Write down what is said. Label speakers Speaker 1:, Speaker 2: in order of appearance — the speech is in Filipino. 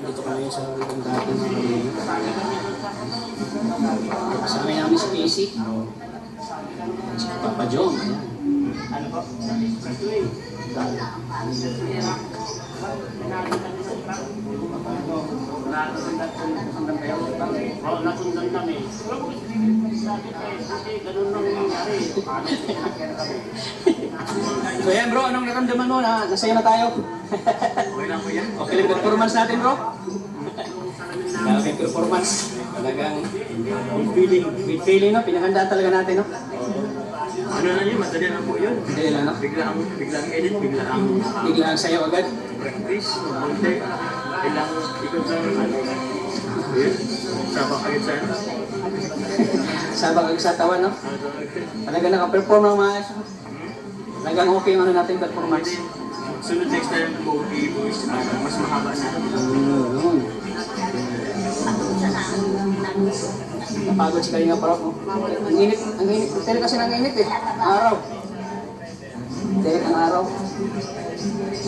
Speaker 1: Dito kami sa dati ng Kalingap. Kasama namin si Casey. Si Papa John. Ayan.
Speaker 2: Ano po? Nasundan kami. Ganun nang nangyari.
Speaker 1: So yan bro, anong naramdaman mo na nasaya na tayo?
Speaker 2: Okay lang po yan.
Speaker 1: Okay lang performance natin bro? Grabe performance. Talagang with feeling no, pinaghandaan talaga natin no?
Speaker 2: Ano na yun? Madali lang po yun.
Speaker 1: Hindi lang no?
Speaker 2: Biglang edit, biglang
Speaker 1: Biglaan sa'yo agad.
Speaker 2: practice, konti. Ilang ikot sa ano. Yun. Sabak agad sa ano.
Speaker 1: Sabag ang sa tawan no? Talaga naka-perform ng maayos. Talagang okay yung ano natin performance.
Speaker 2: Sunod next time po, i-voice mas mahaba na.
Speaker 1: Napagod si Kalingap Rock. Ang init. Pero kasi nang init eh. Araw. Direk ang araw.